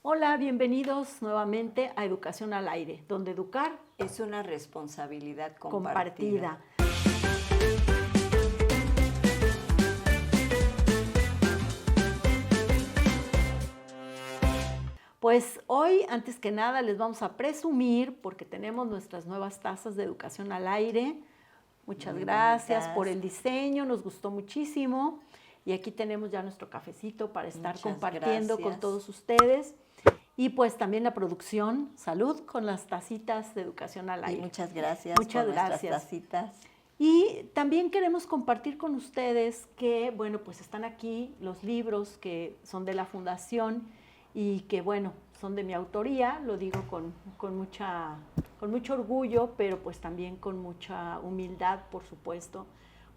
Hola, bienvenidos nuevamente a Educación al Aire, donde educar Es una responsabilidad compartida. compartida. Pues hoy, antes que nada, les vamos a presumir, porque tenemos nuestras nuevas tazas de Educación al Aire. Muchas Muy gracias bonitas. por el diseño, nos gustó muchísimo. Y aquí tenemos ya nuestro cafecito para estar Muchas compartiendo con gracias. todos ustedes. Y pues también la producción, salud con las tacitas de Educación al Y Aire. muchas gracias Muchas por nuestras gracias. tacitas. Y también queremos compartir con ustedes que, bueno, pues están aquí los libros que son de la Fundación y que, bueno, son de mi autoría, lo digo con mucho orgullo, pero pues también con mucha humildad, por supuesto,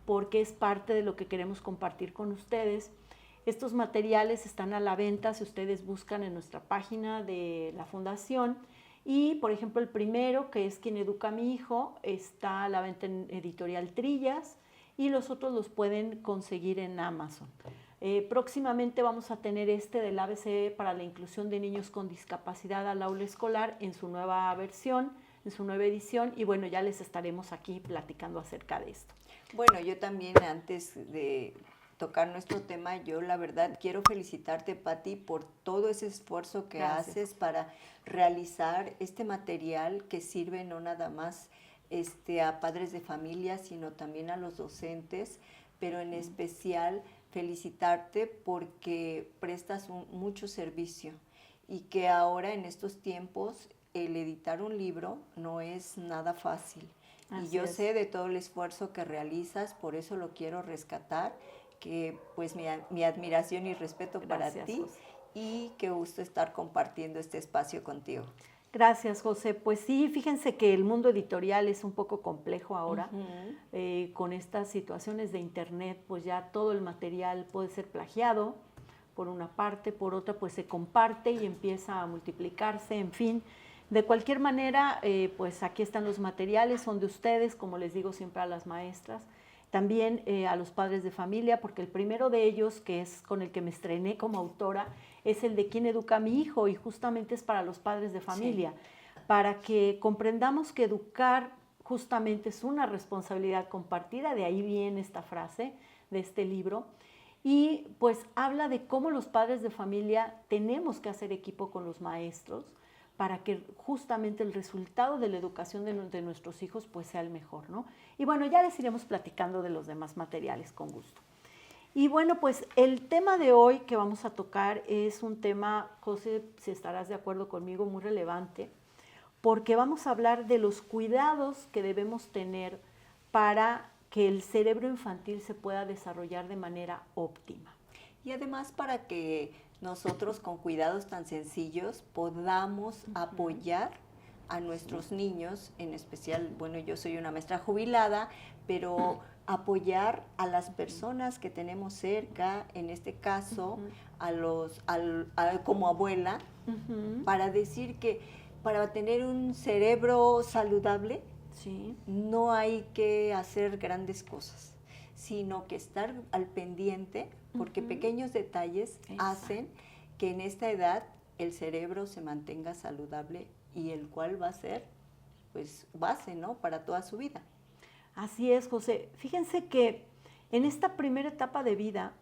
porque es parte de lo que queremos compartir con ustedes. Estos materiales están a la venta si ustedes buscan en nuestra página de la Fundación. Y, por ejemplo, el primero, que es Quien educa a mi hijo, está a la venta en Editorial Trillas y los otros los pueden conseguir en Amazon. Próximamente vamos a tener este del ABC para la inclusión de niños con discapacidad al aula escolar en su nueva versión, en su nueva edición, y bueno, ya les estaremos aquí platicando acerca de esto. Bueno, yo también antes de tocar nuestro tema, yo la verdad quiero felicitarte, Pati, por todo ese esfuerzo que Gracias. haces para realizar este material que sirve no nada más a padres de familia, sino también a los docentes, pero en especial felicitarte porque prestas mucho servicio y que ahora en estos tiempos el editar un libro no es nada fácil. Y yo sé de todo el esfuerzo que realizas, por eso lo quiero rescatar, que pues mi admiración y respeto para ti, José. y qué gusto estar compartiendo este espacio contigo. Gracias, José. Pues sí, fíjense que el mundo editorial es un poco complejo ahora. Con estas situaciones de internet, pues ya todo el material puede ser plagiado, por una parte, por otra pues se comparte y empieza a multiplicarse, en fin. De cualquier manera, pues aquí están los materiales, son de ustedes, como les digo siempre a las maestras, también a los padres de familia, porque el primero de ellos, que es con el que me estrené como autora, es el de Quien educa a mi hijo, y justamente es para los padres de familia, sí, para que comprendamos que educar justamente es una responsabilidad compartida, de ahí viene esta frase de este libro, y pues habla de cómo los padres de familia tenemos que hacer equipo con los maestros para que justamente el resultado de la educación de nuestros hijos pues sea el mejor, ¿no? Y bueno, ya les iremos platicando de los demás materiales con gusto. Y bueno, pues el tema de hoy que vamos a tocar es un tema, José, si estarás de acuerdo conmigo, muy relevante, porque vamos a hablar de los cuidados que debemos tener para que el cerebro infantil se pueda desarrollar de manera óptima. Y además para que nosotros con cuidados tan sencillos podamos apoyar a nuestros niños, en especial, bueno, yo soy una maestra jubilada, pero apoyar a las personas que tenemos cerca, en este caso, como abuela, para decir que para tener un cerebro saludable, sí, no hay que hacer grandes cosas, sino que estar al pendiente, porque pequeños detalles hacen que en esta edad el cerebro se mantenga saludable y el cual va a ser, pues, base, ¿no?, para toda su vida. Así es, José. Fíjense que en esta primera etapa de vida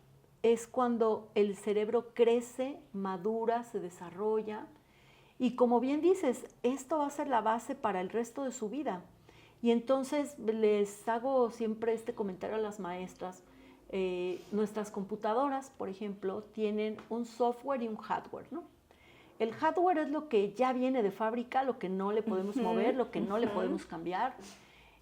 es cuando el cerebro crece, madura, se desarrolla, y como bien dices, esto va a ser la base para el resto de su vida. Y entonces les hago siempre este comentario a las maestras. Nuestras computadoras, por ejemplo, tienen un software y un hardware, ¿no? El hardware es lo que ya viene de fábrica, lo que no le podemos mover, lo que no le podemos cambiar.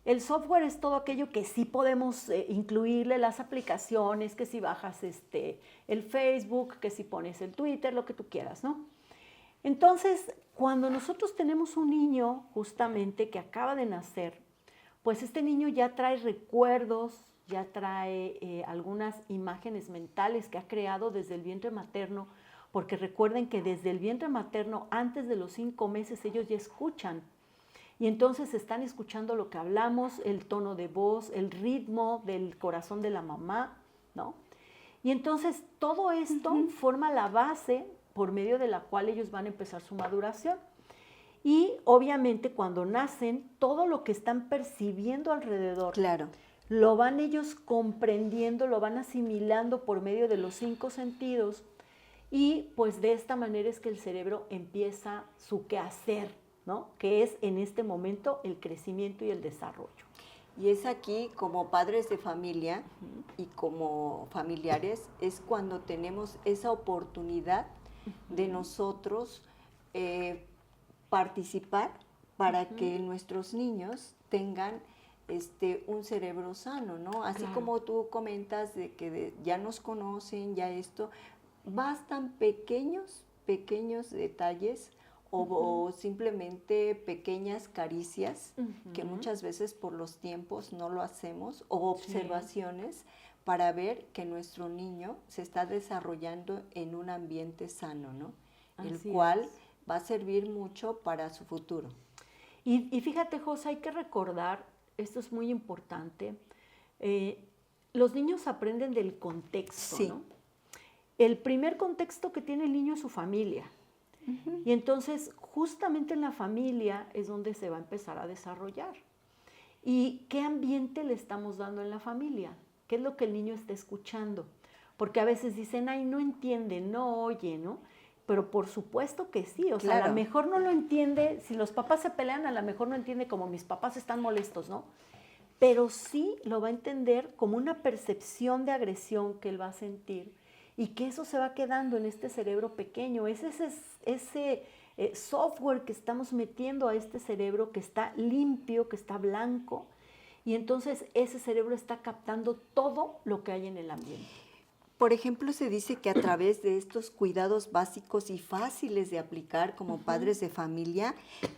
El software es todo aquello que sí podemos incluirle, las aplicaciones, que si bajas el Facebook, que si pones el Twitter, lo que tú quieras, ¿no? Entonces, cuando nosotros tenemos un niño justamente que acaba de nacer, pues este niño ya trae recuerdos, ya trae algunas imágenes mentales que ha creado desde el vientre materno, porque recuerden que desde el vientre materno, antes de los 5 meses, ellos ya escuchan. Y entonces están escuchando lo que hablamos, el tono de voz, el ritmo del corazón de la mamá, ¿no? Y entonces todo esto forma la base por medio de la cual ellos van a empezar su maduración. Y obviamente cuando nacen, todo lo que están percibiendo alrededor, Claro. lo van ellos comprendiendo, lo van asimilando por medio de los 5 sentidos, y pues de esta manera es que el cerebro empieza su quehacer, ¿no? Que es en este momento el crecimiento y el desarrollo. Y es aquí, como padres de familia y como familiares, es cuando tenemos esa oportunidad de nosotros participar para que nuestros niños tengan un cerebro sano, ¿no? Así Claro. como tú comentas de que ya nos conocen, ya esto, bastan pequeños detalles o simplemente pequeñas caricias que muchas veces por los tiempos no lo hacemos, o observaciones para ver que nuestro niño se está desarrollando en un ambiente sano, ¿no? El cual va a servir mucho para su futuro. Y fíjate, José, hay que recordar, esto es muy importante, los niños aprenden del contexto, Sí. ¿no? El primer contexto que tiene el niño es su familia. Y entonces, justamente en la familia es donde se va a empezar a desarrollar. ¿Y qué ambiente le estamos dando en la familia? ¿Qué es lo que el niño está escuchando? Porque a veces dicen, ay, no entiende, no oye, ¿no? Pero por supuesto que sí, o sea, a lo mejor no lo entiende, si los papás se pelean, a lo mejor no entiende como mis papás están molestos, ¿no? Pero sí lo va a entender como una percepción de agresión que él va a sentir, y que eso se va quedando en este cerebro pequeño. Es ese software que estamos metiendo a este cerebro que está limpio, que está blanco, y entonces ese cerebro está captando todo lo que hay en el ambiente. Por ejemplo, se dice que a través de estos cuidados básicos y fáciles de aplicar como padres de familia,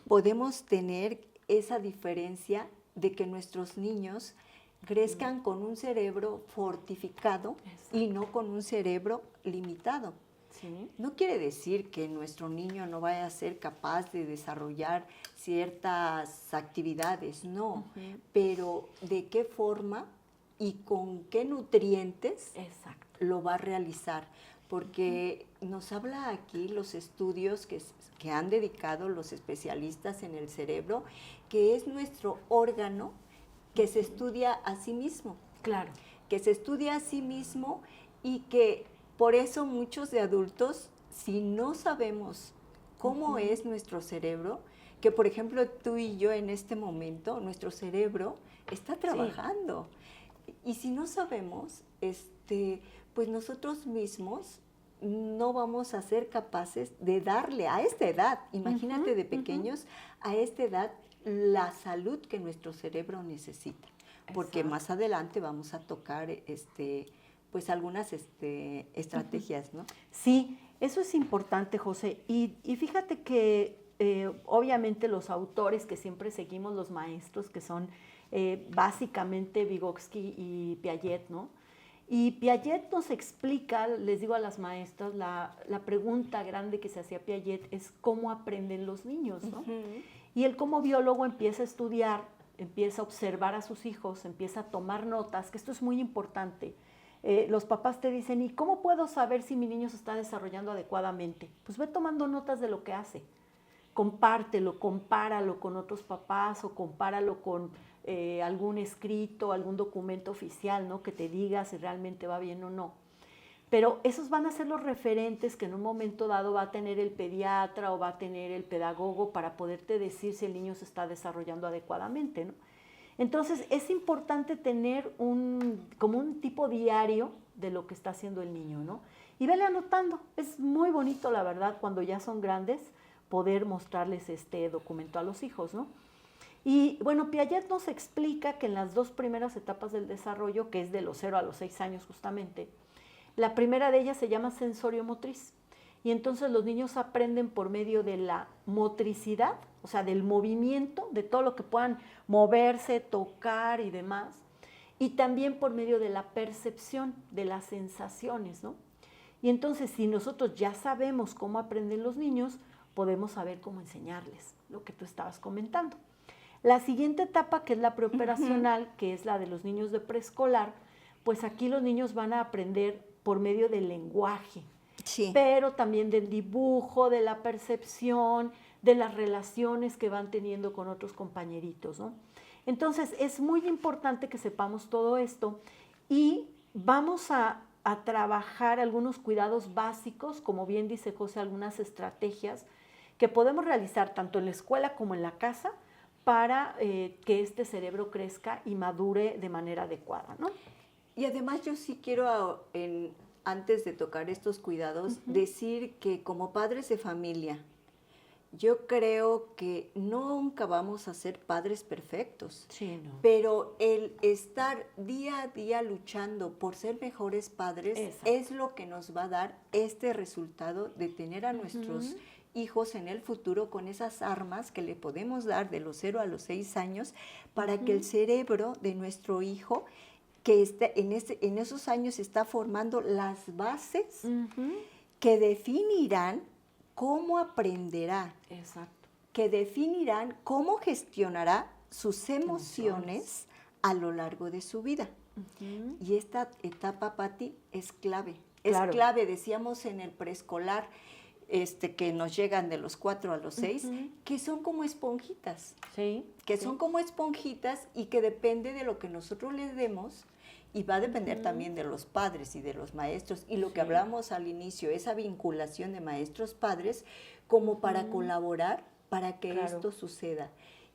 podemos tener esa diferencia de que nuestros niños crezcan con un cerebro fortificado y no con un cerebro limitado. Sí. No quiere decir que nuestro niño no vaya a ser capaz de desarrollar ciertas actividades, no, pero de qué forma y con qué nutrientes lo va a realizar. Porque nos habla aquí los estudios que han dedicado los especialistas en el cerebro, que es nuestro órgano que se estudia a sí mismo. Claro. Que se estudia a sí mismo, y que por eso muchos de adultos, si no sabemos cómo es nuestro cerebro, que por ejemplo tú y yo en este momento, nuestro cerebro está trabajando. Y si no sabemos, pues nosotros mismos no vamos a ser capaces de darle a esta edad, imagínate de pequeños, a esta edad, la salud que nuestro cerebro necesita, porque más adelante vamos a tocar pues algunas estrategias, ¿no? Sí, eso es importante, José. Y fíjate que obviamente los autores que siempre seguimos, los maestros, que son básicamente Vygotsky y Piaget, ¿no? Y Piaget nos explica, les digo a las maestras, la pregunta grande que se hacía Piaget es cómo aprenden los niños, ¿no? Y él como biólogo empieza a estudiar, empieza a observar a sus hijos, empieza a tomar notas, que esto es muy importante. Los papás te dicen, ¿y cómo puedo saber si mi niño se está desarrollando adecuadamente? Pues ve tomando notas de lo que hace. Compártelo, compáralo con otros papás, o compáralo con algún escrito, algún documento oficial, ¿no? Que te diga si realmente va bien o no. Pero esos van a ser los referentes que en un momento dado va a tener el pediatra o va a tener el pedagogo para poderte decir si el niño se está desarrollando adecuadamente, ¿no? Entonces es importante tener como un tipo diario de lo que está haciendo el niño, ¿no? Y vele anotando. Es muy bonito, la verdad, cuando ya son grandes, poder mostrarles este documento a los hijos, ¿no? Y bueno, Piaget nos explica que en las 2 primeras etapas del desarrollo, que es de los 0 a los 6 años justamente, la primera de ellas se llama sensorio-motriz. Y entonces los niños aprenden por medio de la motricidad, o sea, del movimiento, de todo lo que puedan moverse, tocar y demás. Y también por medio de la percepción, de las sensaciones, ¿no? Y entonces, si nosotros ya sabemos cómo aprenden los niños, podemos saber cómo enseñarles, lo que tú estabas comentando. La siguiente etapa, que es la preoperacional, que es la de los niños de preescolar, pues aquí los niños van a aprender por medio del lenguaje. Sí. pero también del dibujo, de la percepción, de las relaciones que van teniendo con otros compañeritos, ¿no? Entonces, es muy importante que sepamos todo esto y vamos a trabajar algunos cuidados básicos, como bien dice José, algunas estrategias que podemos realizar tanto en la escuela como en la casa para que este cerebro crezca y madure de manera adecuada, ¿no? Y además yo sí quiero, antes de tocar estos cuidados, decir que como padres de familia, yo creo que nunca vamos a ser padres perfectos, Sí, no. pero el estar día a día luchando por ser mejores padres Exacto. es lo que nos va a dar este resultado de tener a nuestros hijos en el futuro con esas armas que le podemos dar de los 0 a los 6 años para que el cerebro de nuestro hijo, que en esos años está formando las bases que definirán cómo aprenderá, Exacto. que definirán cómo gestionará sus emociones a lo largo de su vida. Y esta etapa, Pati, es clave. Claro. Es clave, decíamos en el preescolar, que nos llegan de los 4 a los 6, que son como esponjitas. Sí. Que son como esponjitas y que depende de lo que nosotros les demos y va a depender también de los padres y de los maestros. Y lo que hablamos al inicio, esa vinculación de maestros-padres como para colaborar para que esto suceda.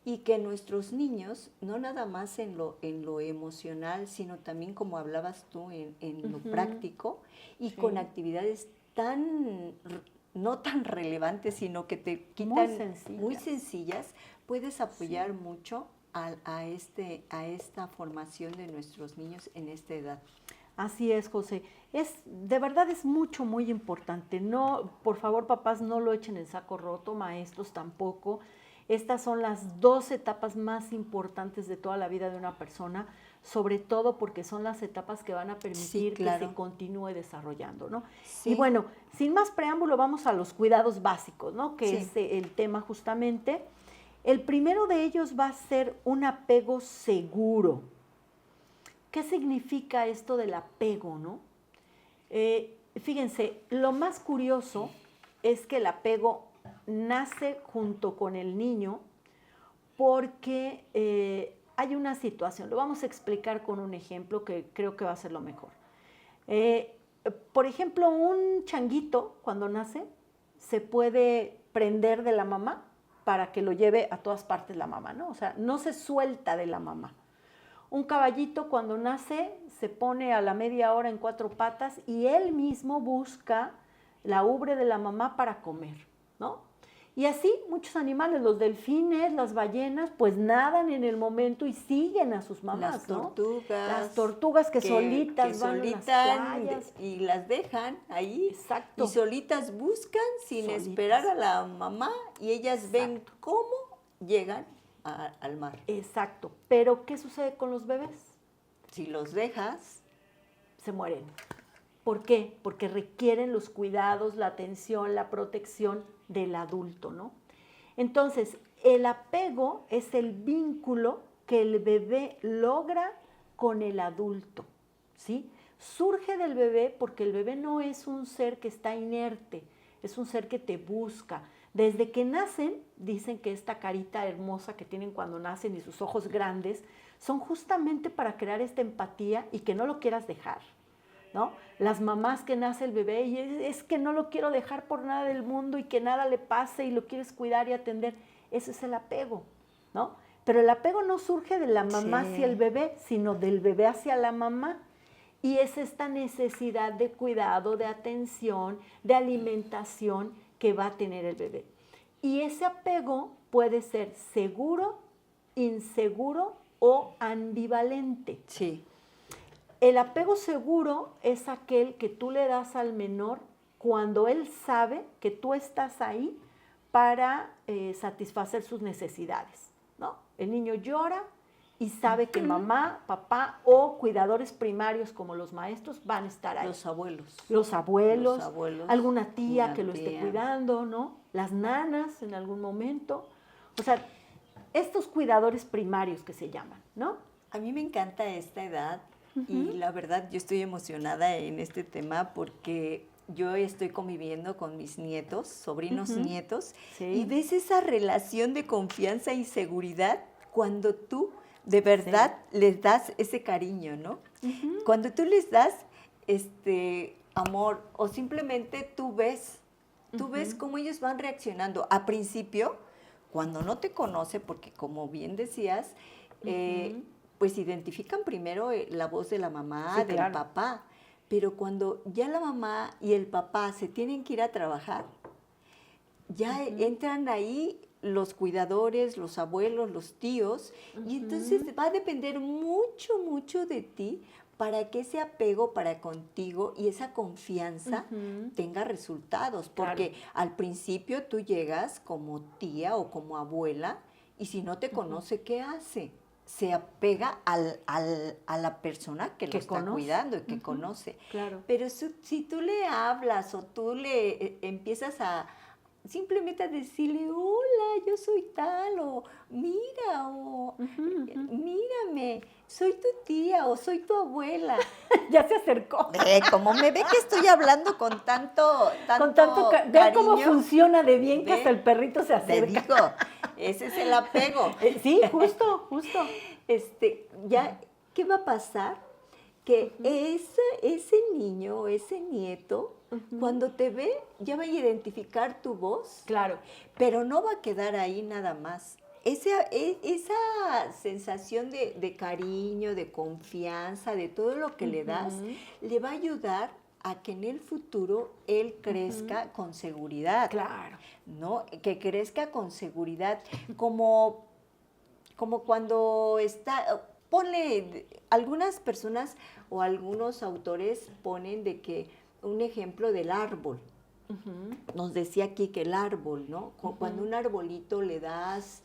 Y que nuestros niños, no nada más en lo emocional, sino también como hablabas tú en lo práctico y con actividades no tan relevantes, sino que te quitan muy sencillas, puedes apoyar mucho a esta formación de nuestros niños en esta edad. Así es, José. De verdad es muy importante. No, por favor, papás, no lo echen en saco roto, maestros tampoco. Estas son las 2 etapas más importantes de toda la vida de una persona, sobre todo porque son las etapas que van a permitir que se continúe desarrollando, ¿no? Sí. Y bueno, sin más preámbulo, vamos a los cuidados básicos, ¿no? Que es el tema justamente. El primero de ellos va a ser un apego seguro. ¿Qué significa esto del apego, no? Fíjense, lo más curioso es que el apego nace junto con el niño porque hay una situación. Lo vamos a explicar con un ejemplo que creo que va a ser lo mejor. Por ejemplo, un changuito cuando nace se puede prender de la mamá para que lo lleve a todas partes la mamá, ¿no? O sea, no se suelta de la mamá. Un caballito cuando nace se pone a la media hora en 4 patas y él mismo busca la ubre de la mamá para comer, ¿no? Y así muchos animales, los delfines, las ballenas, pues nadan en el momento y siguen a sus mamás, ¿no? Las tortugas que solitas van a las playas. Y las dejan ahí. Exacto. Y solitas buscan sin esperar a la mamá y ellas ven cómo llegan al mar. Exacto. Pero, ¿qué sucede con los bebés? Si los dejas, se mueren. ¿Por qué? Porque requieren los cuidados, la atención, la protección del adulto, ¿no? Entonces, el apego es el vínculo que el bebé logra con el adulto, ¿sí? Surge del bebé porque el bebé no es un ser que está inerte, es un ser que te busca. Desde que nacen, dicen que esta carita hermosa que tienen cuando nacen y sus ojos grandes, son justamente para crear esta empatía y que no lo quieras dejar, ¿no? Las mamás que nace el bebé y es que no lo quiero dejar por nada del mundo y que nada le pase y lo quieres cuidar y atender, ese es el apego, ¿no? Pero el apego no surge de la mamá hacia el bebé, sino del bebé hacia la mamá. Y es esta necesidad de cuidado, de atención, de alimentación que va a tener el bebé. Y ese apego puede ser seguro, inseguro o ambivalente. Sí. El apego seguro es aquel que tú le das al menor cuando él sabe que tú estás ahí para satisfacer sus necesidades, ¿no? El niño llora y sabe que mamá, papá o cuidadores primarios como los maestros van a estar ahí. Los abuelos. Los abuelos, alguna tía que lo esté cuidando, ¿no? Las nanas en algún momento. O sea, estos cuidadores primarios que se llaman, ¿no? A mí me encanta esta edad y la verdad yo estoy emocionada en este tema porque yo estoy conviviendo con mis nietos, sobrinos nietos, Sí. y ves esa relación de confianza y seguridad cuando tú de verdad les das ese cariño, ¿no? Cuando tú les das amor o simplemente tú ves cómo ellos van reaccionando. A principio, cuando no te conoce, porque como bien decías, pues identifican primero la voz de la mamá, Sí, del claro. papá, pero cuando ya la mamá y el papá se tienen que ir a trabajar, ya entran ahí los cuidadores, los abuelos, los tíos, y entonces va a depender mucho, mucho de ti para que ese apego para contigo y esa confianza tenga resultados, porque al principio tú llegas como tía o como abuela, y si no te conoce, ¿qué hace? Se apega a la persona que lo está cuidando y que conoce. Claro. Pero si tú le hablas o tú le empiezas a simplemente a decirle, hola, yo soy tal, o mira, o mírame, soy tu tía o soy tu abuela. Ya se acercó. Como me ve que estoy hablando con tanto Vean cariño, cómo funciona de bien que hasta el perrito se te acerca. digo, ese es el apego. Sí, justo. Ya, ¿qué va a pasar? Que ese niño o ese nieto, cuando te ve, ya va a identificar tu voz. Claro. Pero no va a quedar ahí nada más. Esa sensación de cariño, de confianza, de todo lo que le das, le va a ayudar a que en el futuro él crezca con seguridad. Claro. ¿No? Que crezca con seguridad. Como cuando está... Ponle, algunas personas o algunos autores ponen de que un ejemplo del árbol. Nos decía aquí que el árbol, ¿no? Cuando un arbolito le das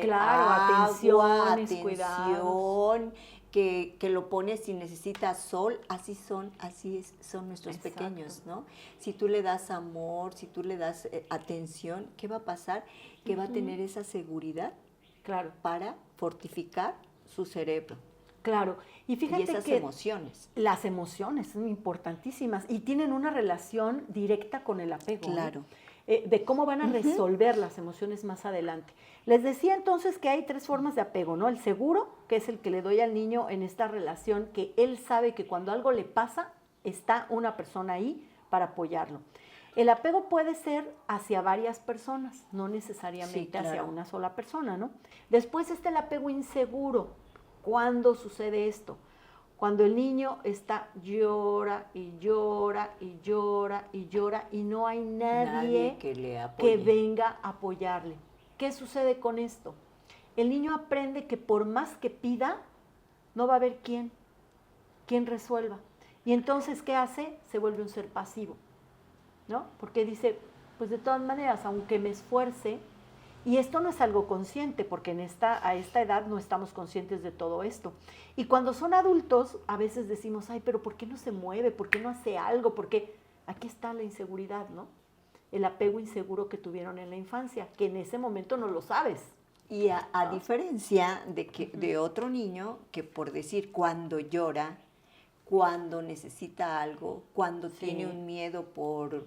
claro, agua, atención, que lo pones si necesita sol, son nuestros Exacto. pequeños, ¿no? Si tú le das amor, si tú le das atención, ¿qué va a pasar? Que va a tener esa seguridad para fortificar su cerebro. Claro, y fíjate esas que emociones. Las emociones son importantísimas y tienen una relación directa con el apego. Claro. De cómo van a resolver las emociones más adelante. Les decía entonces que hay 3 formas de apego, ¿no? El seguro, que es el que le doy al niño en esta relación, que él sabe que cuando algo le pasa, está una persona ahí para apoyarlo. El apego puede ser hacia varias personas, no necesariamente hacia una sola persona, ¿no? Después está el apego inseguro. ¿Cuándo sucede esto? Cuando el niño está llora y llora y llora y llora y no hay nadie que venga a apoyarle. ¿Qué sucede con esto? El niño aprende que por más que pida, no va a haber quien resuelva. Y entonces, ¿qué hace? Se vuelve un ser pasivo, ¿no? Porque dice, pues de todas maneras, aunque me esfuerce, y esto no es algo consciente, porque a esta edad no estamos conscientes de todo esto. Y cuando son adultos, a veces decimos, ay, pero ¿por qué no se mueve? ¿Por qué no hace algo? Porque aquí está la inseguridad, ¿no? El apego inseguro que tuvieron en la infancia, que en ese momento no lo sabes. Y a diferencia de otro niño que, por decir, cuando llora, cuando necesita algo, cuando tiene un miedo por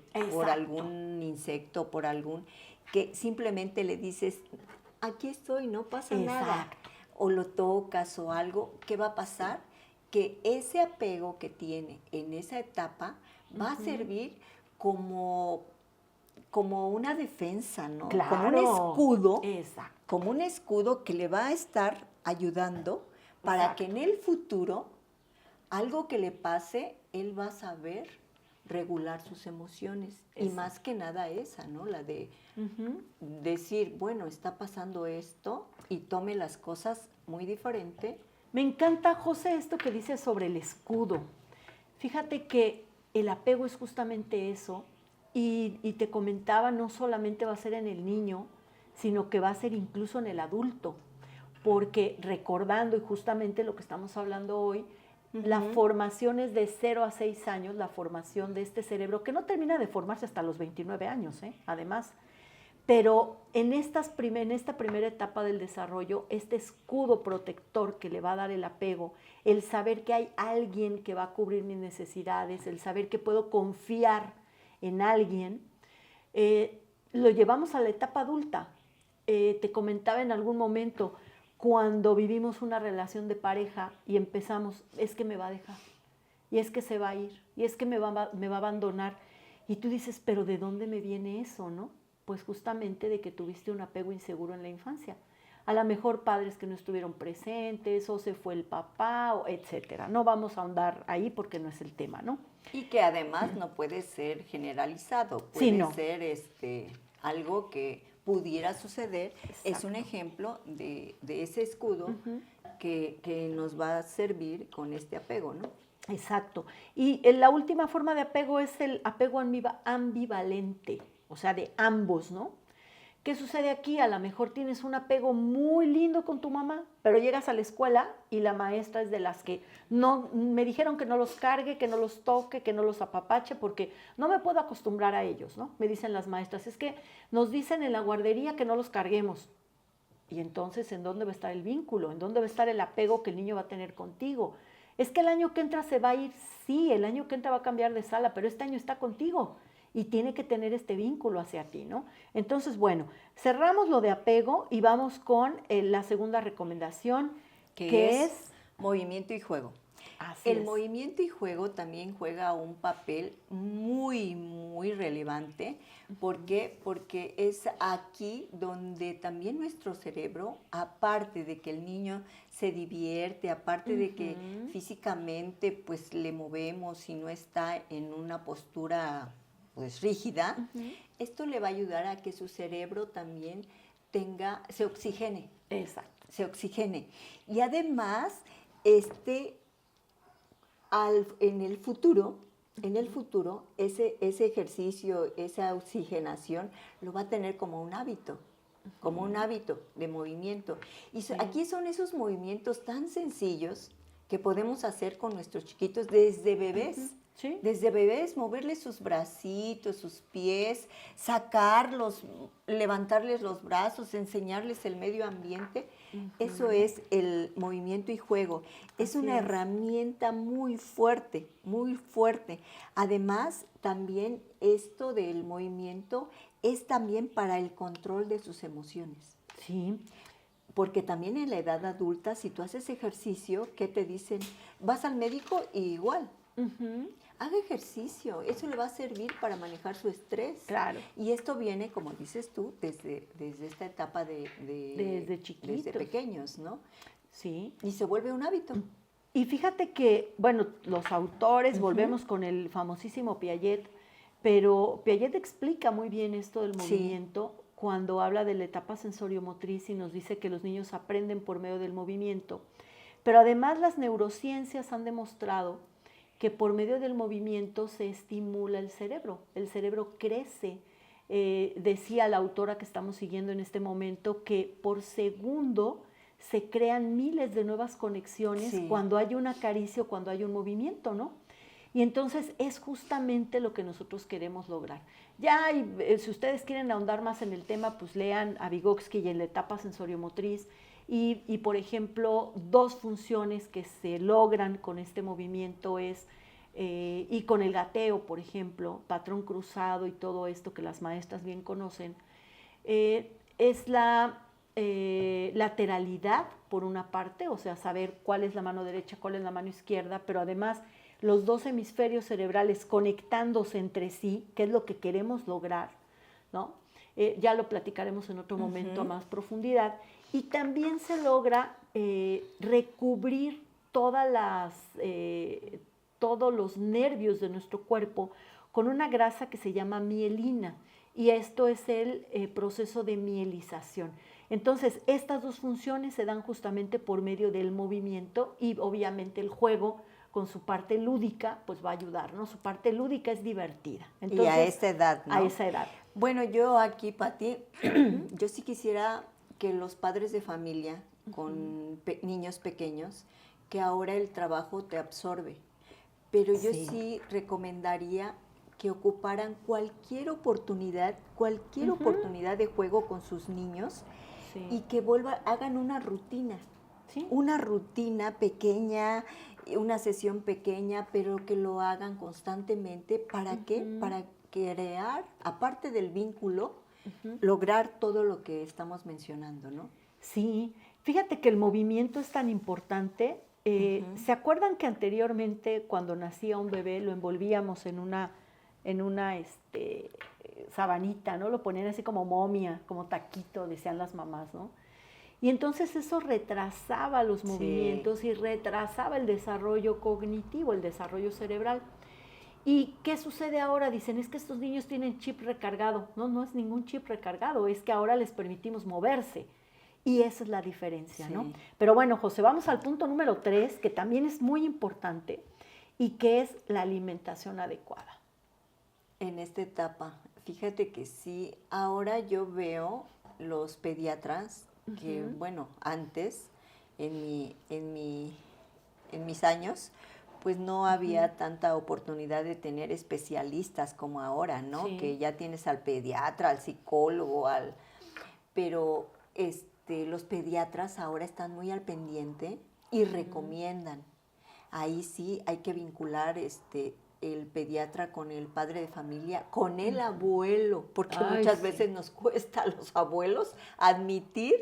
algún insecto, que simplemente le dices, aquí estoy, no pasa nada, o lo tocas o algo, ¿qué va a pasar? Que ese apego que tiene en esa etapa va a servir como una defensa, ¿no? Claro. Como un escudo, Exacto. como un escudo que le va a estar ayudando para que en el futuro, algo que le pase, él va a saber regular sus emociones. Y más que nada esa, ¿no? La de decir, bueno, está pasando esto y tome las cosas muy diferente. Me encanta, José, esto que dices sobre el escudo. Fíjate que el apego es justamente eso. Y te comentaba, no solamente va a ser en el niño, sino que va a ser incluso en el adulto. Porque recordando, y justamente lo que estamos hablando hoy, la formación es de 0 a 6 años, la formación de este cerebro, que no termina de formarse hasta los 29 años, además. Pero en esta primera etapa del desarrollo, este escudo protector que le va a dar el apego, el saber que hay alguien que va a cubrir mis necesidades, el saber que puedo confiar en alguien, lo llevamos a la etapa adulta. Te comentaba en algún momento, cuando vivimos una relación de pareja y empezamos, es que me va a dejar, y es que se va a ir, y es que me va a abandonar. Y tú dices, pero ¿de dónde me viene eso, no? Pues justamente de que tuviste un apego inseguro en la infancia. A lo mejor padres que no estuvieron presentes, o se fue el papá, o etcétera. No vamos a ahondar ahí porque no es el tema, ¿no? Y que además no puede ser generalizado, puede Sí, no. ser algo que pudiera suceder. Exacto. Es un ejemplo de ese escudo que nos va a servir con este apego, ¿no? Exacto. Y la última forma de apego es el apego ambivalente, o sea, de ambos, ¿no? ¿Qué sucede aquí? A lo mejor tienes un apego muy lindo con tu mamá, pero llegas a la escuela y la maestra es de las que no, me dijeron que no los cargue, que no los toque, que no los apapache, porque no me puedo acostumbrar a ellos, ¿no? Me dicen las maestras, es que nos dicen en la guardería que no los carguemos. Y entonces, ¿en dónde va a estar el vínculo? ¿En dónde va a estar el apego que el niño va a tener contigo? Es que el año que entra se va a ir, sí, el año que entra va a cambiar de sala, pero este año está contigo y tiene que tener este vínculo hacia ti, ¿no? Entonces, bueno, cerramos lo de apego y vamos con la segunda recomendación, que es movimiento y juego. Así El es. movimiento y juego también juega un papel muy, muy relevante. ¿Por qué? Porque es aquí donde también nuestro cerebro, aparte de que el niño se divierte, aparte de que físicamente pues le movemos y no está en una postura pues rígida, esto le va a ayudar a que su cerebro también se oxigene. Exacto. Se oxigene. Y además, en el futuro, ese ejercicio, esa oxigenación, lo va a tener como un hábito de movimiento. Y aquí son esos movimientos tan sencillos que podemos hacer con nuestros chiquitos desde bebés. Sí. Desde bebés, moverles sus bracitos, sus pies, sacarlos, levantarles los brazos, enseñarles el medio ambiente. Eso es el movimiento y juego. Es una herramienta muy fuerte, muy fuerte. Además, también esto del movimiento es también para el control de sus emociones. Sí. Porque también en la edad adulta, si tú haces ejercicio, ¿qué te dicen? Vas al médico y igual. Haga ejercicio, eso le va a servir para manejar su estrés. Claro. Y esto viene, como dices tú, desde esta etapa desde chiquitos. Desde pequeños, ¿no? Sí. Y se vuelve un hábito. Y fíjate que, bueno, los autores, volvemos con el famosísimo Piaget, pero Piaget explica muy bien esto del movimiento cuando habla de la etapa sensoriomotriz y nos dice que los niños aprenden por medio del movimiento. Pero además las neurociencias han demostrado que por medio del movimiento se estimula el cerebro crece. Decía la autora que estamos siguiendo en este momento que por segundo se crean miles de nuevas conexiones cuando hay una caricia o cuando hay un movimiento, ¿no? Y entonces es justamente lo que nosotros queremos lograr. Ya, si ustedes quieren ahondar más en el tema, pues lean a Vygotsky y en la etapa sensoriomotriz. Y, por ejemplo, dos funciones que se logran con este movimiento es, y con el gateo, por ejemplo, patrón cruzado y todo esto que las maestras bien conocen, es la lateralidad, por una parte, o sea, saber cuál es la mano derecha, cuál es la mano izquierda, pero además los dos hemisferios cerebrales conectándose entre sí, que es lo que queremos lograr, ¿no? Ya lo platicaremos en otro momento a más profundidad. Y también se logra recubrir todos los nervios de nuestro cuerpo con una grasa que se llama mielina. Y esto es el proceso de mielización. Entonces, estas dos funciones se dan justamente por medio del movimiento y obviamente el juego con su parte lúdica, pues va a ayudar, ¿no? Su parte lúdica es divertida. Entonces, y a esa edad, ¿no? A esa edad. Bueno, yo aquí, Pati, yo sí quisiera que los padres de familia con niños pequeños, que ahora el trabajo te absorbe, pero yo sí recomendaría que ocuparan cualquier oportunidad de juego con sus niños y que hagan una rutina. ¿Sí? Una rutina pequeña, una sesión pequeña, pero que lo hagan constantemente. ¿Para qué? Para crear, aparte del vínculo, lograr todo lo que estamos mencionando, ¿no? Sí, fíjate que el movimiento es tan importante. ¿Se acuerdan que anteriormente cuando nacía un bebé lo envolvíamos en una sabanita, ¿no? Lo ponían así como momia, como taquito, decían las mamás, ¿no? Y entonces eso retrasaba los movimientos y retrasaba el desarrollo cognitivo, el desarrollo cerebral. ¿Y qué sucede ahora? Dicen, es que estos niños tienen chip recargado. No, no es ningún chip recargado, es que ahora les permitimos moverse. Y esa es la diferencia, ¿no? Pero bueno, José, vamos al punto número 3, que también es muy importante, y que es la alimentación adecuada. En esta etapa, fíjate que sí, ahora yo veo los pediatras que, bueno, antes, en mis años, pues no había tanta oportunidad de tener especialistas como ahora, ¿no? Sí. Que ya tienes al pediatra, al psicólogo, pero los pediatras ahora están muy al pendiente y recomiendan. Ahí sí hay que vincular el pediatra con el padre de familia, con el abuelo, porque muchas veces nos cuesta a los abuelos admitir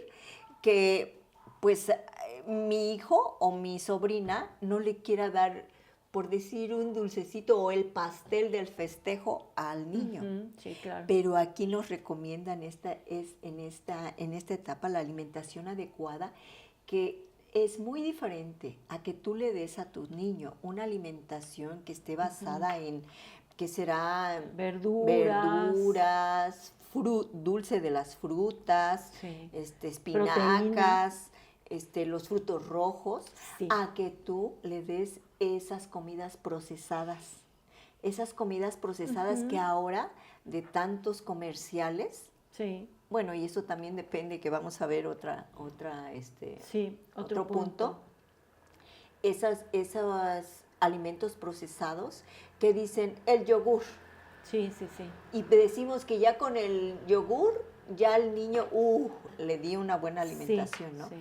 que pues mi hijo o mi sobrina no le quiera dar, por decir, un dulcecito o el pastel del festejo al niño. Sí, claro. Pero aquí nos recomiendan en esta etapa la alimentación adecuada, que es muy diferente a que tú le des a tu niño una alimentación que esté basada en, que será verduras, dulce de las frutas, espinacas, los frutos rojos, a que tú le des esas comidas procesadas. Esas comidas procesadas que ahora, de tantos comerciales, bueno, y eso también depende, que vamos a ver otro punto. Esos alimentos procesados que dicen el yogur. Sí. Y decimos que ya con el yogur, ya el niño, le di una buena alimentación, ¿no? Sí.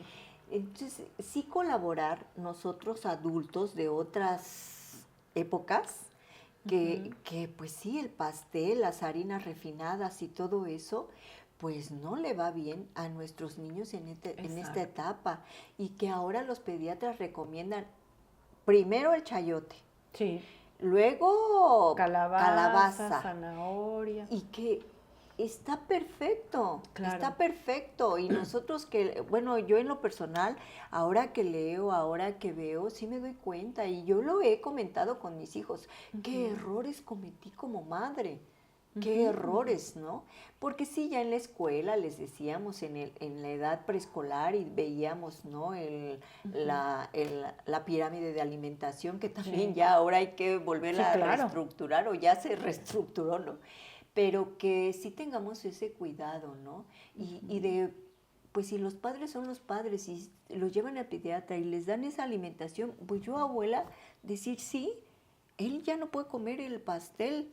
Entonces, sí colaborar nosotros adultos de otras épocas, que pues sí, el pastel, las harinas refinadas y todo eso, pues no le va bien a nuestros niños en esta etapa. Y que ahora los pediatras recomiendan primero el chayote. Sí. Luego calabaza, zanahoria. Y que está perfecto, claro. Está perfecto. Y nosotros bueno, yo en lo personal, ahora que leo, ahora que veo, sí me doy cuenta. Y yo lo he comentado con mis hijos. ¿Qué errores cometí como madre? ¿Qué errores, no? Porque sí, ya en la escuela les decíamos, en la edad preescolar, y veíamos, ¿no? La pirámide de alimentación, que también ya ahora hay que volverla a reestructurar, o ya se reestructuró, ¿no? Pero que sí tengamos ese cuidado, ¿no? Pues si los padres son los padres y los llevan al pediatra y les dan esa alimentación, pues yo, abuela, decir, sí, él ya no puede comer el pastel,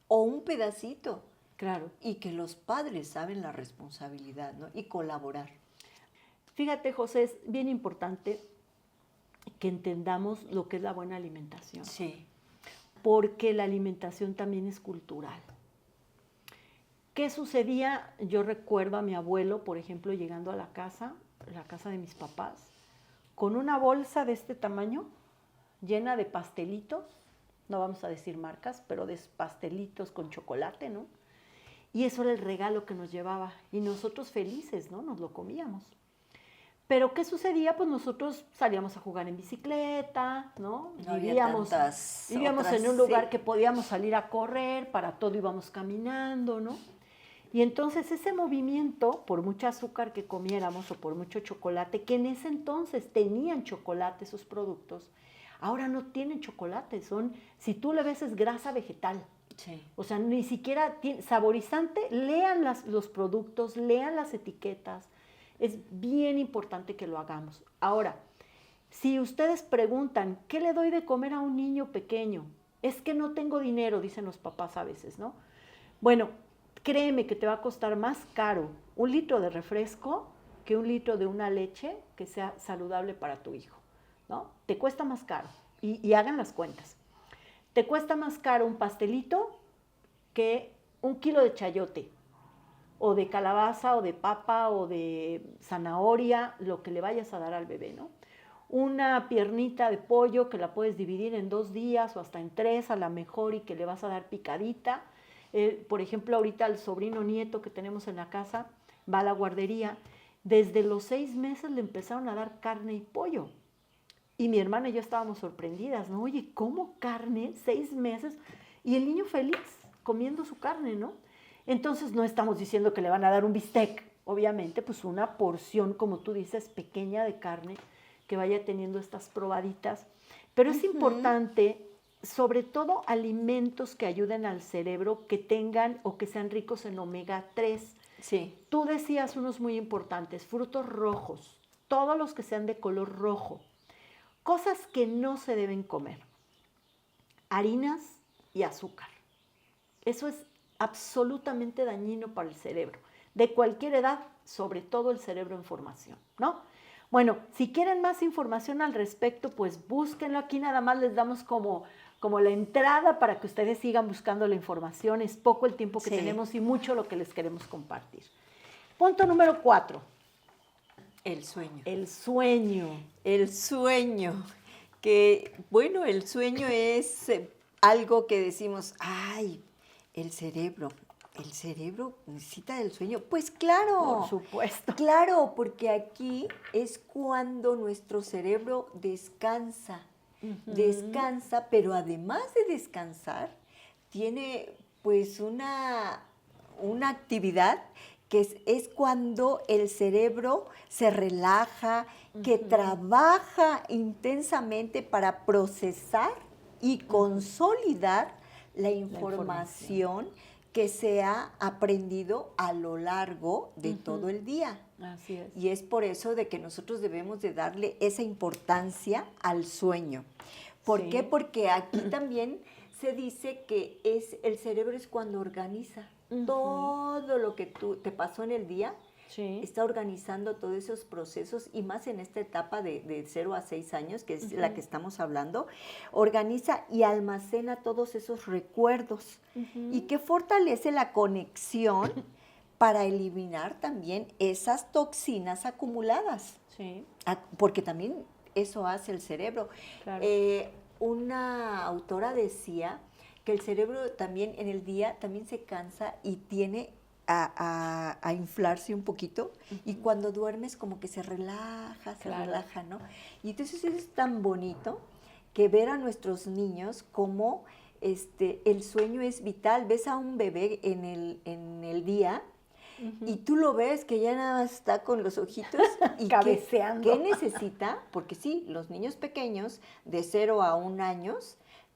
o un pedacito. Claro. Y que los padres saben la responsabilidad, ¿no? Y colaborar. Fíjate, José, es bien importante que entendamos lo que es la buena alimentación. Sí. Porque la alimentación también es cultural. ¿Qué sucedía? Yo recuerdo a mi abuelo, por ejemplo, llegando a la casa de mis papás, con una bolsa de este tamaño, llena de pastelitos, no vamos a decir marcas, pero de pastelitos con chocolate, ¿no? Y eso era el regalo que nos llevaba. Y nosotros felices, ¿no? Nos lo comíamos. Pero ¿qué sucedía? Pues nosotros salíamos a jugar en bicicleta, ¿no? Vivíamos en un lugar que podíamos salir a correr, para todo íbamos caminando, ¿no? Y entonces ese movimiento, por mucho azúcar que comiéramos o por mucho chocolate, que en ese entonces tenían chocolate esos productos, ahora no tienen chocolate, si tú le ves, es grasa vegetal. Sí. O sea, ni siquiera tiene saborizante. Lean los productos, lean las etiquetas. Es bien importante que lo hagamos. Ahora, si ustedes preguntan, ¿qué le doy de comer a un niño pequeño? Es que no tengo dinero, dicen los papás a veces, ¿no? Bueno, créeme que te va a costar más caro 1 litro de refresco que 1 litro de una leche que sea saludable para tu hijo, ¿no? Te cuesta más caro y hagan las cuentas. Te cuesta más caro un pastelito que 1 kilo de chayote, o de calabaza, o de papa, o de zanahoria, lo que le vayas a dar al bebé, ¿no? Una piernita de pollo que la puedes dividir en 2 días o hasta en 3 a lo mejor y que le vas a dar picadita. Por ejemplo, ahorita el sobrino nieto que tenemos en la casa va a la guardería. Desde los 6 meses le empezaron a dar carne y pollo. Y mi hermana y yo estábamos sorprendidas, ¿no? Oye, ¿cómo carne? 6 meses. Y el niño feliz comiendo su carne, ¿no? Entonces no estamos diciendo que le van a dar un bistec, obviamente, pues una porción, como tú dices, pequeña de carne, que vaya teniendo estas probaditas. Pero es importante, sobre todo, alimentos que ayuden al cerebro, que tengan o que sean ricos en omega 3. Sí. Tú decías unos muy importantes, frutos rojos, todos los que sean de color rojo. Cosas que no se deben comer, harinas y azúcar. Eso es absolutamente dañino para el cerebro, de cualquier edad, sobre todo el cerebro en formación, ¿no? Bueno, si quieren más información al respecto, pues búsquenlo. Aquí nada más les damos como la entrada para que ustedes sigan buscando la información. Es poco el tiempo que tenemos y mucho lo que les queremos compartir. Punto número 4. El sueño. El sueño. El sueño. Que, bueno, el sueño es algo que decimos, ay, el cerebro necesita del sueño. Pues claro. Por supuesto. Claro, porque aquí es cuando nuestro cerebro descansa. Descansa, pero además de descansar, tiene pues una actividad que es cuando el cerebro se relaja, que trabaja intensamente para procesar y consolidar la información que se ha aprendido a lo largo de todo el día. Así es. Y es por eso de que nosotros debemos de darle esa importancia al sueño. ¿Por qué? Porque aquí también se dice que el cerebro es cuando organiza todo lo que te pasó en el día. Sí. Está organizando todos esos procesos y más en esta etapa de 0 a 6 años, que es la que estamos hablando, organiza y almacena todos esos recuerdos y que fortalece la conexión para eliminar también esas toxinas acumuladas. Sí. Porque también eso hace el cerebro. Claro. Una autora decía que el cerebro también en el día también se cansa y tiene a inflarse un poquito y cuando duermes como que se relaja, relaja, ¿no? Y entonces es tan bonito que ver a nuestros niños como el sueño es vital. Ves a un bebé en el día y tú lo ves que ya nada más está con los ojitos y cabeceando. ¿Qué necesita? Porque sí, los niños pequeños de 0 a 1 año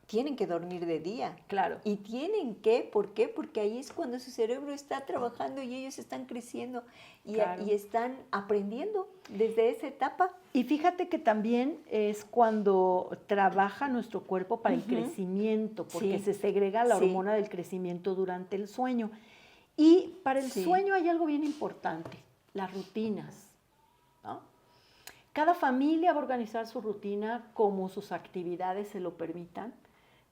tienen que dormir de día. Claro. Y tienen que, ¿por qué? Porque ahí es cuando su cerebro está trabajando y ellos están creciendo y están aprendiendo desde esa etapa. Y fíjate que también es cuando trabaja nuestro cuerpo para el crecimiento, porque se segrega la hormona del crecimiento durante el sueño. Y para el sueño hay algo bien importante, las rutinas, ¿no? Cada familia va a organizar su rutina como sus actividades se lo permitan.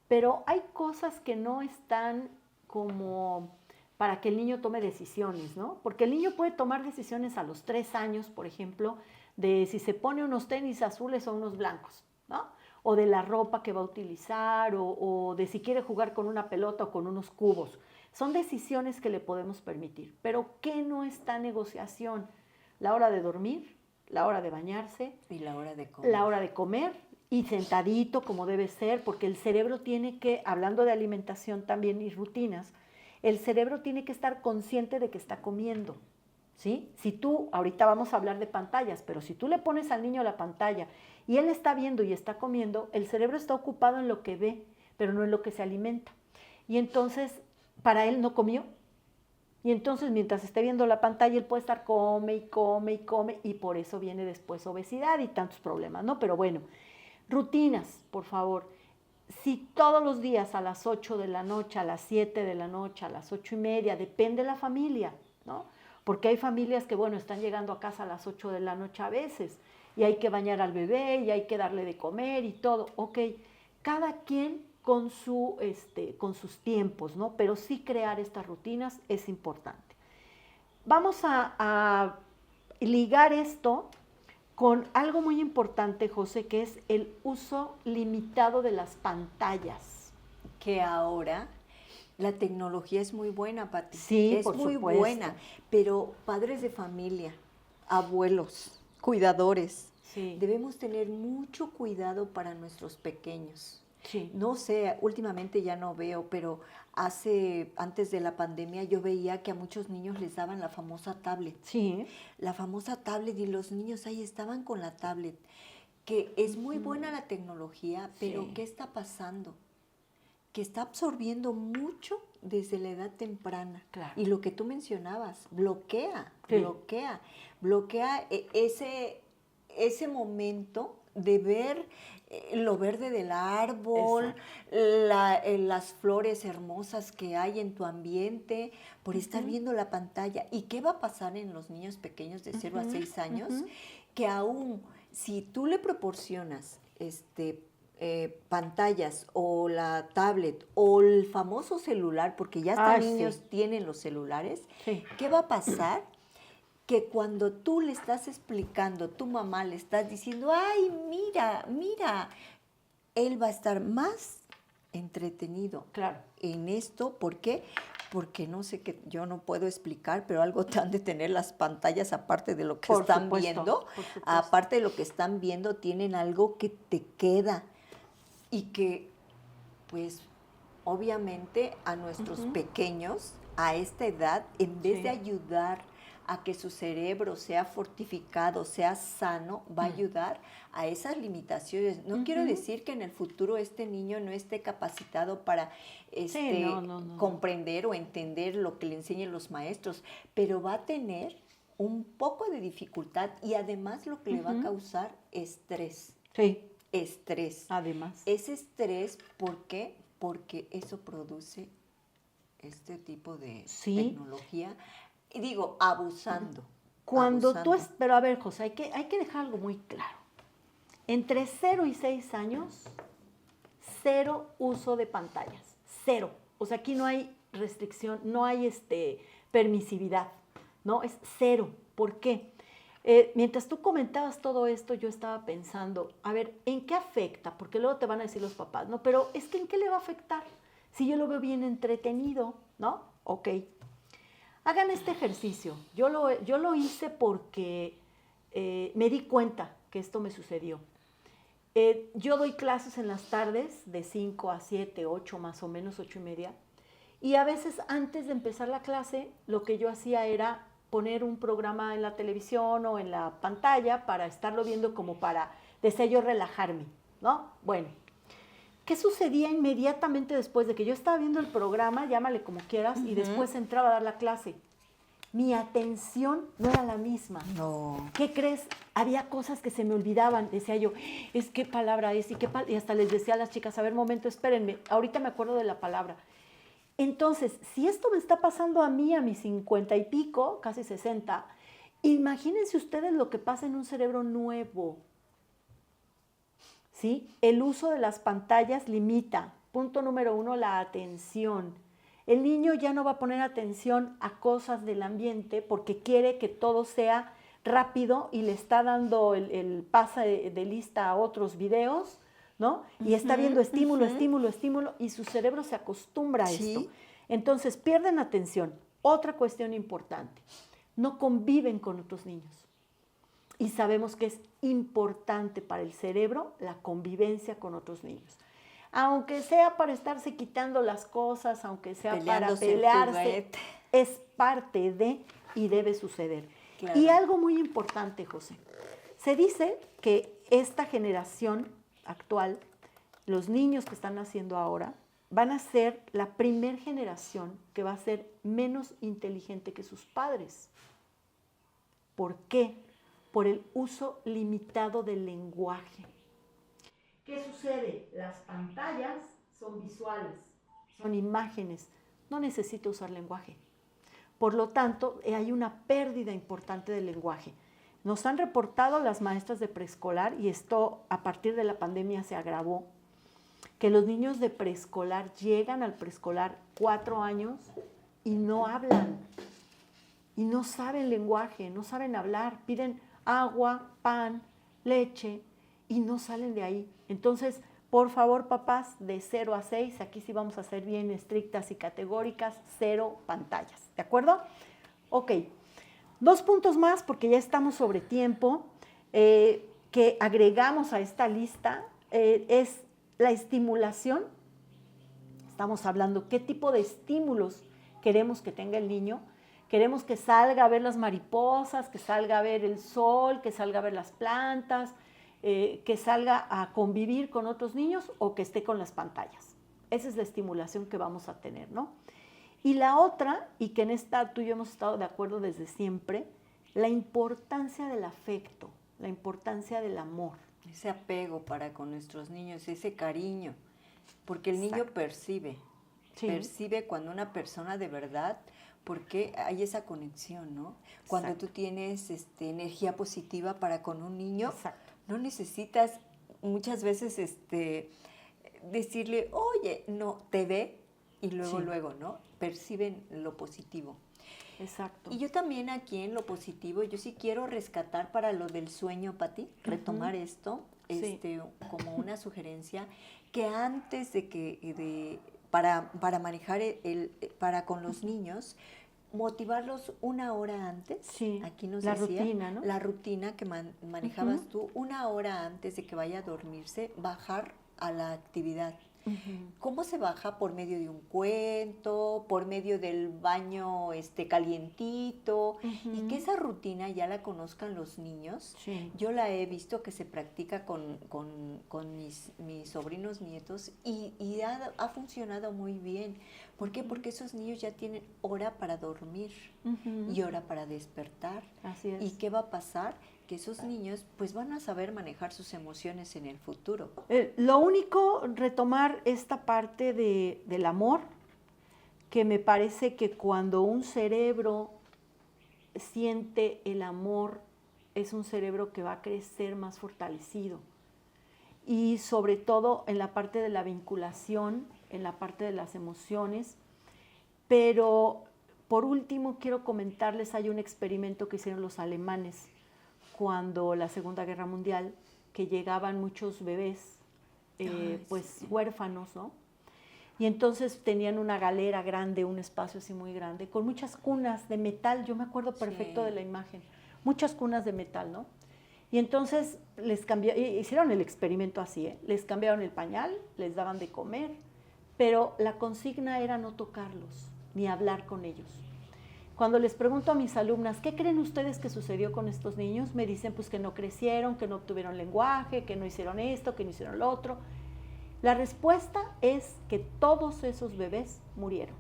Pero hay cosas que no están como para que el niño tome decisiones, ¿no? Porque el niño puede tomar decisiones a los 3 años, por ejemplo, de si se pone unos tenis azules o unos blancos, ¿no? O de la ropa que va a utilizar, o de si quiere jugar con una pelota o con unos cubos. Son decisiones que le podemos permitir. Pero ¿qué no está en negociación? La hora de dormir, la hora de bañarse. Y la hora de comer. La hora de comer. Y sentadito como debe ser, porque el cerebro tiene que, hablando de alimentación también y rutinas, el cerebro tiene que estar consciente de que está comiendo, ¿sí? Si tú, ahorita vamos a hablar de pantallas, pero si tú le pones al niño la pantalla y él está viendo y está comiendo, el cerebro está ocupado en lo que ve, pero no en lo que se alimenta. Y entonces, para él no comió. Y entonces, mientras esté viendo la pantalla, él puede estar come y come y come, y por eso viene después obesidad y tantos problemas, ¿no? Pero bueno, rutinas, por favor. si todos los días a las 8 de la noche, a las 7 de la noche, a las 8:30, depende de la familia, ¿no? Porque hay familias que, bueno, están llegando a casa a las 8 de la noche a veces, y hay que bañar al bebé, y hay que darle de comer y todo. Ok, cada quien con sus tiempos, ¿no? Pero sí crear estas rutinas es importante. Vamos a ligar esto con algo muy importante, José, que es el uso limitado de las pantallas. Que ahora la tecnología es muy buena, Pati. Sí, es por muy supuesto. buena, pero padres de familia, abuelos, cuidadores, Sí. debemos tener mucho cuidado para nuestros pequeños. Sí. No sé, últimamente ya no veo, pero antes de la pandemia yo veía que a muchos niños les daban la famosa tablet. Sí. La famosa tablet, y los niños ahí estaban con la tablet, que es muy buena la tecnología, pero Sí. ¿qué está pasando? Que está absorbiendo mucho desde la edad temprana. Claro. Y lo que tú mencionabas, bloquea ese momento de ver lo verde del árbol, las flores hermosas que hay en tu ambiente, por estar viendo la pantalla. ¿Y qué va a pasar en los niños pequeños de 0 a 6 años? Que aún si tú le proporcionas pantallas o la tablet o el famoso celular, porque ya hasta niños tienen los celulares, ¿qué va a pasar? Que cuando tú le estás explicando, tu mamá le estás diciendo, ay, mira, él va a estar más entretenido en esto. ¿Por qué? Porque no sé, que yo no puedo explicar, pero algo tan de tener las pantallas, aparte de lo que están viendo, aparte de lo que están viendo, tienen algo que te queda y que, pues, obviamente a nuestros pequeños, a esta edad, en vez de ayudar a que su cerebro sea fortificado, sea sano, va a ayudar a esas limitaciones. No quiero decir que en el futuro este niño no esté capacitado para comprender o entender lo que le enseñen los maestros, pero va a tener un poco de dificultad y además lo que le va a causar estrés. Sí. Estrés. Además. Ese estrés, ¿por qué? Porque eso produce este tipo de tecnología. Y digo, abusando. Pero a ver, José, hay que dejar algo muy claro. Entre 0 y 6 años, 0 uso de pantallas. 0. O sea, aquí no hay restricción, no hay permisividad, ¿no? Es 0. ¿Por qué? Mientras tú comentabas todo esto, yo estaba pensando, a ver, ¿en qué afecta? Porque luego te van a decir los papás, ¿no? Pero es que ¿en qué le va a afectar? Si yo lo veo bien entretenido, ¿no? Ok. Hagan este ejercicio. Yo lo hice porque me di cuenta que esto me sucedió. Yo doy clases en las tardes de 5 a 7, 8 más o menos, 8:30. Y a veces antes de empezar la clase, lo que yo hacía era poner un programa en la televisión o en la pantalla para estarlo viendo, como para, desea yo, relajarme, ¿no? Bueno, ¿qué sucedía inmediatamente después de que yo estaba viendo el programa, llámale como quieras, y después entraba a dar la clase? Mi atención no era la misma. No. ¿Qué crees? Había cosas que se me olvidaban. Decía yo, ¿qué palabra es? Y hasta les decía a las chicas, a ver, momento, espérenme, ahorita me acuerdo de la palabra. Entonces, si esto me está pasando a mí, a mis 50 y pico, casi 60, imagínense ustedes lo que pasa en un cerebro nuevo. ¿Sí? El uso de las pantallas limita. Punto número 1, la atención. El niño ya no va a poner atención a cosas del ambiente porque quiere que todo sea rápido y le está dando el pase de lista a otros videos, ¿no? Y está viendo estímulo, estímulo, y su cerebro se acostumbra a esto. Entonces pierden atención. Otra cuestión importante, no conviven con otros niños. Y sabemos que es importante para el cerebro la convivencia con otros niños. Aunque sea para estarse quitando las cosas, aunque sea para pelearse, es parte de y debe suceder. Claro. Y algo muy importante, José, se dice que esta generación actual, los niños que están naciendo ahora, van a ser la primer generación que va a ser menos inteligente que sus padres. ¿Por qué? Por el uso limitado del lenguaje. ¿Qué sucede? Las pantallas son visuales, son imágenes, no necesita usar lenguaje. Por lo tanto, hay una pérdida importante del lenguaje. Nos han reportado las maestras de preescolar, y esto a partir de la pandemia se agravó, que los niños de preescolar llegan al preescolar 4 años y no hablan, y no saben lenguaje, no saben hablar, piden agua, pan, leche, y no salen de ahí. Entonces, por favor, papás, de 0 a 6, aquí sí vamos a ser bien estrictas y categóricas, 0 pantallas, ¿de acuerdo? Ok, 2 puntos más, porque ya estamos sobre tiempo, que agregamos a esta lista, es la estimulación. Estamos hablando qué tipo de estímulos queremos que tenga el niño. Queremos que salga a ver las mariposas, que salga a ver el sol, que salga a ver las plantas, que salga a convivir con otros niños, o que esté con las pantallas. Esa es la estimulación que vamos a tener, ¿no? Y la otra, y que en esta tú y yo hemos estado de acuerdo desde siempre, la importancia del afecto, la importancia del amor. Ese apego para con nuestros niños, ese cariño, porque el niño percibe cuando una persona de verdad, porque hay esa conexión, ¿no? Cuando tú tienes energía positiva para con un niño, no necesitas muchas veces decirle, oye, no, te ve, y luego, ¿no? Perciben lo positivo. Exacto. Y yo también aquí en lo positivo, yo sí quiero rescatar para lo del sueño, Pati, retomar esto, como una sugerencia, que antes para manejar para con los niños, motivarlos 1 hora antes. Sí, aquí nos la decía, rutina, ¿no? La rutina que manejabas tú, 1 hora antes de que vaya a dormirse, bajar a la actividad. ¿Cómo se baja? Por medio de un cuento, por medio del baño calientito, y que esa rutina ya la conozcan los niños. Sí. Yo la he visto que se practica con mis sobrinos nietos, y ha funcionado muy bien. ¿Por qué? Porque esos niños ya tienen hora para dormir y hora para despertar. Así es. ¿Y qué va a pasar? Que esos niños pues van a saber manejar sus emociones en el futuro. Lo único, retomar esta parte del amor, que me parece que cuando un cerebro siente el amor, es un cerebro que va a crecer más fortalecido. Y sobre todo en la parte de la vinculación, en la parte de las emociones. Pero por último quiero comentarles, hay un experimento que hicieron los alemanes cuando la Segunda Guerra Mundial, que llegaban muchos bebés, huérfanos, ¿no? Y entonces tenían una galera grande, un espacio así muy grande, con muchas cunas de metal. Yo me acuerdo perfecto de la imagen. Muchas cunas de metal, ¿no? Y entonces hicieron el experimento así, les cambiaron el pañal, les daban de comer, pero la consigna era no tocarlos, ni hablar con ellos. Cuando les pregunto a mis alumnas, ¿qué creen ustedes que sucedió con estos niños? Me dicen pues que no crecieron, que no obtuvieron lenguaje, que no hicieron esto, que no hicieron lo otro. La respuesta es que todos esos bebés murieron.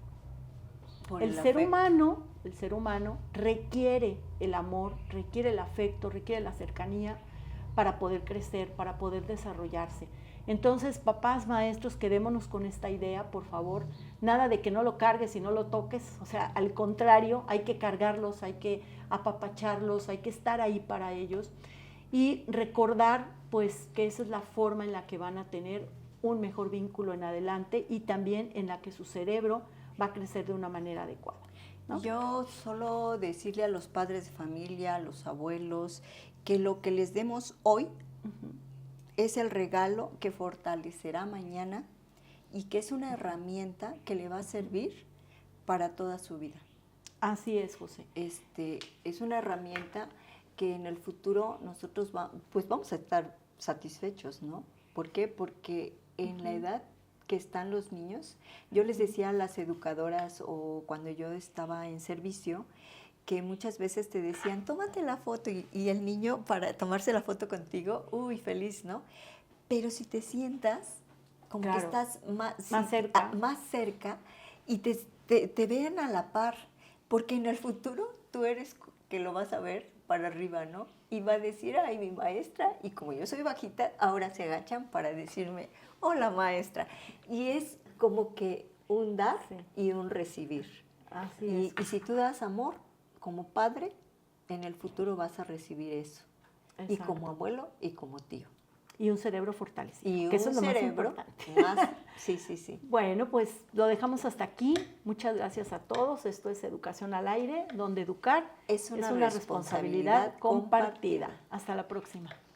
El ser humano requiere el amor, requiere el afecto, requiere la cercanía para poder crecer, para poder desarrollarse. Entonces, papás, maestros, quedémonos con esta idea, por favor. Nada de que no lo cargues y no lo toques. O sea, al contrario, hay que cargarlos, hay que apapacharlos, hay que estar ahí para ellos. Y recordar, pues, que esa es la forma en la que van a tener un mejor vínculo en adelante, y también en la que su cerebro va a crecer de una manera adecuada, ¿no? Yo solo decirle a los padres de familia, a los abuelos, que lo que les demos hoy es el regalo que fortalecerá mañana, y que es una herramienta que le va a servir para toda su vida. Así es, José. Es una herramienta que en el futuro nosotros vamos a estar satisfechos, ¿no? ¿Por qué? Porque en la edad que están los niños, yo les decía a las educadoras, o cuando yo estaba en servicio, que muchas veces te decían, tómate la foto, y el niño para tomarse la foto contigo, feliz, ¿no? Pero si te sientas como que estás más cerca, y te vean a la par, porque en el futuro tú eres que lo vas a ver para arriba, ¿no? Y va a decir, ay, mi maestra, y como yo soy bajita, ahora se agachan para decirme, hola maestra. Y es como que un dar y un recibir. Así es. Y si tú das amor como padre, en el futuro vas a recibir eso. Exacto. Y como abuelo y como tío. Y un cerebro fortalecido. Y que eso un es lo cerebro más importante. sí. Bueno, pues lo dejamos hasta aquí. Muchas gracias a todos. Esto es Educación al Aire, donde educar es una responsabilidad compartida. Hasta la próxima.